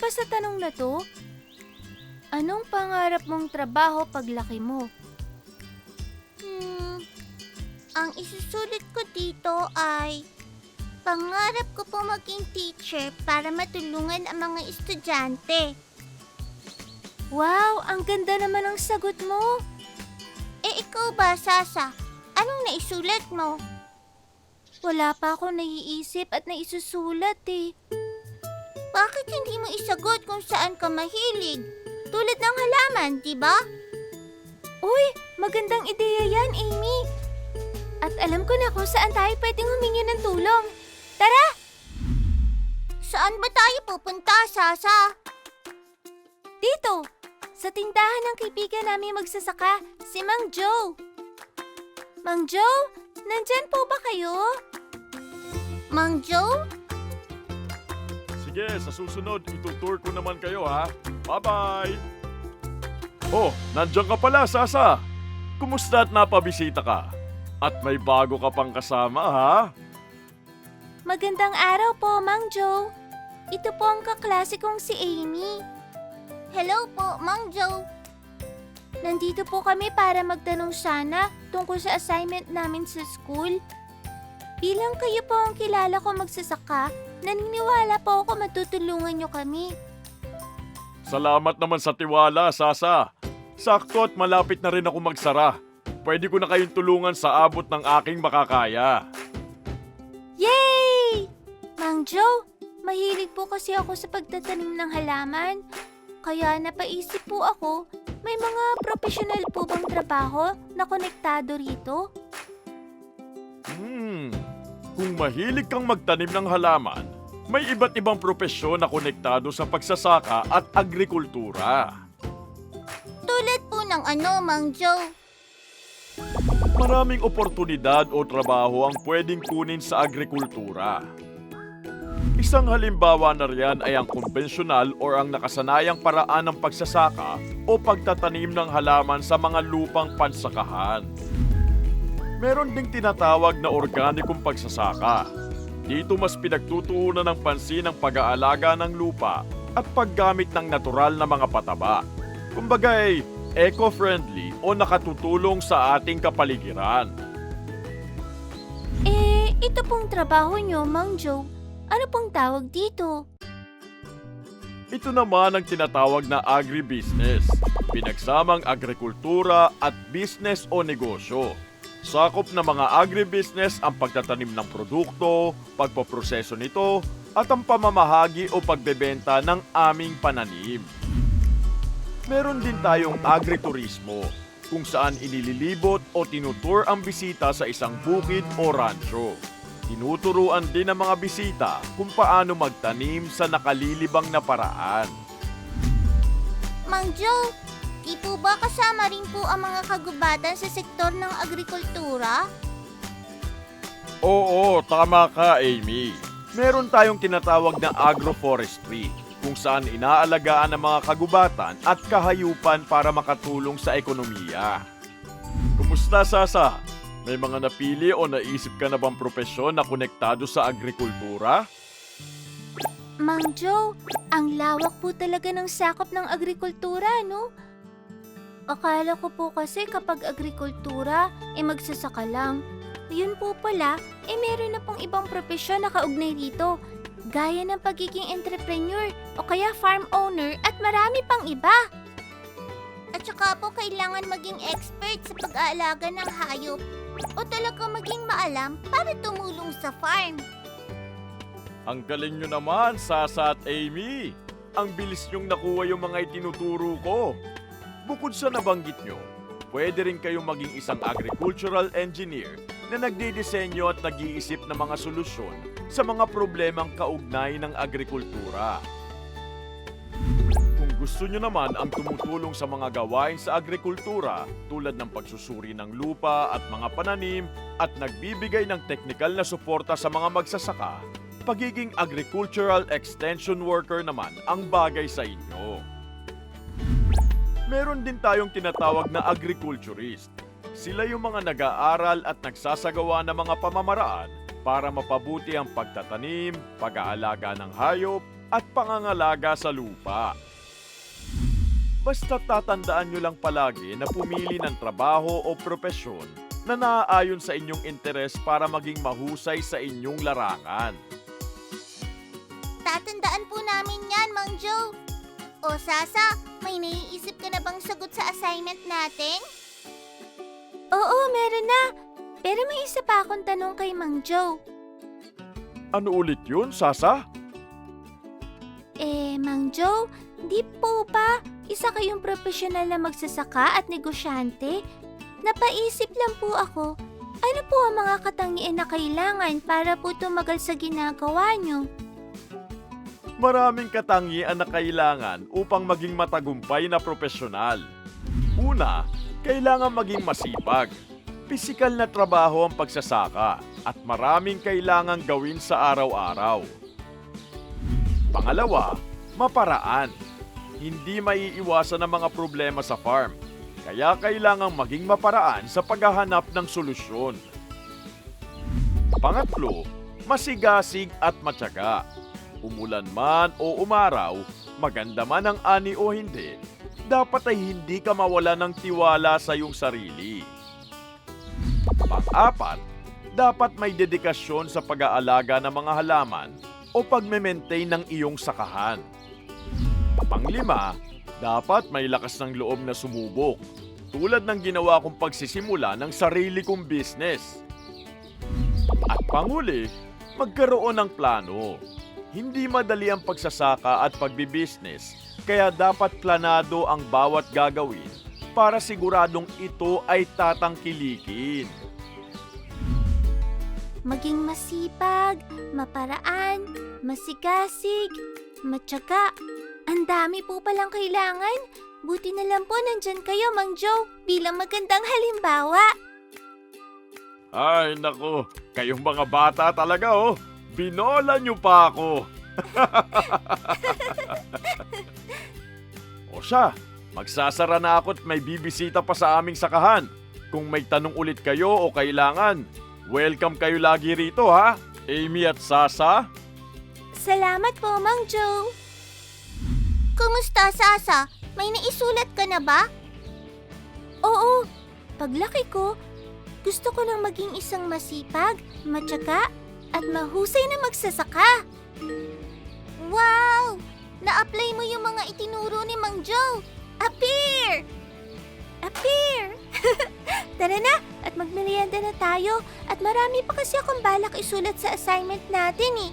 ba sa tanong na to? Anong pangarap mong trabaho paglaki mo? Ang isusulit ko dito ay pangarap ko po maging teacher para matulungan ang mga estudyante. Wow, ang ganda naman ng sagot mo. Ikaw ba, Sasa? Anong naisulat mo? Wala pa ako naiisip at naisusulat eh. Bakit hindi mo isagot kung saan ka mahilig? Tulad ng halaman, di ba? Uy, magandang ideya yan, Amy. At alam ko na kung saan tayo pwedeng humingi ng tulong. Tara! Saan ba tayo pupunta, Sasa? Dito! Sa tindahan ng kaibigan namin magsasaka, si Mang Joe. Mang Joe, nandyan po ba kayo? Mang Joe? Sige, sa susunod, itutour ko naman kayo ha. Bye-bye! Oh, nandiyan ka pala, Sasa. Kumusta at napabisita ka? At may bago ka pang kasama ha? Magandang araw po, Mang Joe. Ito po ang kaklase kong si Amy. Hello po, Mang Joe. Nandito po kami para magtanong sana tungkol sa assignment namin sa school. Bilang kayo po ang kilala ko magsasaka, naniniwala po ako matutulungan niyo kami. Salamat naman sa tiwala, Sasa. Sakto at malapit na rin ako magsara. Pwede ko na kayong tulungan sa abot ng aking makakaya. Yay! Mang Joe, mahilig po kasi ako sa pagtatanim ng halaman. Kaya napaisip po ako, may mga professional po bang trabaho na konektado rito? Kung mahilig kang magtanim ng halaman, may iba't ibang propesyon na konektado sa pagsasaka at agrikultura. Tulad po ng ano, Mang Joe? Maraming oportunidad o trabaho ang pwedeng kunin sa agrikultura. Isang halimbawa na riyan ay ang konbensyonal o ang nakasanayang paraan ng pagsasaka o pagtatanim ng halaman sa mga lupang pansakahan. Meron ding tinatawag na organikong pagsasaka. Dito mas pinagtutuunan ng pansin ang pag-aalaga ng lupa at paggamit ng natural na mga pataba. Kumbagay, eco-friendly o nakatutulong sa ating kapaligiran. Ito pong trabaho niyo, Mang Joe. Ano pong tawag dito? Ito naman ang tinatawag na agribusiness, pinagsamang agrikultura at business o negosyo. Sakop ng mga agribusiness ang pagtatanim ng produkto, pagpoproseso nito, at ang pamamahagi o pagbebenta ng aming pananim. Meron din tayong agriturismo, kung saan inililibot o tinutur ang bisita sa isang bukid o rancho. Tinuturuan din ng mga bisita kung paano magtanim sa nakalilibang na paraan. Mang Joe, di po ba kasama rin po ang mga kagubatan sa sektor ng agrikultura? Oo, tama ka, Amy. Meron tayong tinatawag na agroforestry, kung saan inaalagaan ang mga kagubatan at kahayupan para makatulong sa ekonomiya. Kumusta, Sasa? May mga napili o naisip ka na bang propesyon na konektado sa agrikultura? Mang Joe, ang lawak po talaga ng sakop ng agrikultura, no? Akala ko po kasi kapag agrikultura, magsasaka lang. Yun po pala, meron na pong ibang propesyon na kaugnay rito. Gaya ng pagiging entrepreneur o kaya farm owner at marami pang iba. At saka po kailangan maging expert sa pag-aalaga ng hayop o talaga maging maalam para tumulong sa farm. Ang galing nyo naman, Sasa at Amy. Ang bilis nyong nakuha yung mga itinuturo ko. Bukod sa nabanggit nyo, pwede rin kayong maging isang agricultural engineer na nagdidisenyo at nag-iisip ng mga solusyon sa mga problemang kaugnay ng agrikultura. Kung gusto nyo naman ang tumutulong sa mga gawain sa agrikultura tulad ng pagsusuri ng lupa at mga pananim at nagbibigay ng teknikal na suporta sa mga magsasaka, pagiging agricultural extension worker naman ang bagay sa inyo. Meron din tayong tinatawag na agriculturist. Sila yung mga nag-aaral at nagsasagawa ng mga pamamaraan para mapabuti ang pagtatanim, pag-aalaga ng hayop, at pangangalaga sa lupa. Basta tatandaan nyo lang palagi na pumili ng trabaho o propesyon na naaayon sa inyong interes para maging mahusay sa inyong larangan. Tatandaan po namin yan, Mang Joe. O Sasa, may naiisip ka na bang sagot sa assignment natin? Oo, meron na. Pero may isa pa akong tanong kay Mang Joe. Ano ulit yun, Sasa? Mang Joe, di po ba isa kayong profesional na magsasaka at negosyante? Napaisip lang po ako, ano po ang mga katangian na kailangan para po tumagal sa ginagawa nyo? Maraming katangian na kailangan upang maging matagumpay na profesional. Una, kailangan maging masipag. Pisikal na trabaho ang pagsasaka at maraming kailangang gawin sa araw-araw. Pangalawa, maparaan. Hindi maiiwasan ang mga problema sa farm, kaya kailangang maging maparaan sa paghahanap ng solusyon. Pangatlo, masigasig at matyaga. Umulan man o umaraw, maganda man ang ani o hindi, dapat ay hindi ka mawala ng tiwala sa iyong sarili. Pang-apat, dapat may dedikasyon sa pag-aalaga ng mga halaman o pagme-maintain ng iyong sakahan. Pang-lima, dapat may lakas ng loob na sumubok, tulad ng ginawa kong pagsisimula ng sarili kong business. At panghuli, magkaroon ng plano. Hindi madali ang pagsasaka at pagbibusiness, kaya dapat planado ang bawat gagawin para siguradong ito ay tatangkilikin. Maging masipag, maparaan, masigasig, matyaga. Ang dami po palang kailangan. Buti na lang po nandyan kayo, Mang Joe, bilang magandang halimbawa. Ay nako, kayong mga bata talaga oh. Binola niyo pa ako. O siya, magsasara na ako at may bibisita pa sa aming sakahan. Kung may tanong ulit kayo o kailangan, welcome kayo lagi rito ha, Amy at Sasa. Salamat po, Mang Joe. Kumusta, Sasa? May naisulat ka na ba? Oo, paglaki ko, gusto ko nang maging isang masipag, matyaga, at mahusay na magsasaka. Wow! Na-apply mo yung mga itinuro ni Mang Joe. Appear! Appear! Tara na, at magmerienda na tayo. At marami pa kasi akong balak isulat sa assignment natin eh.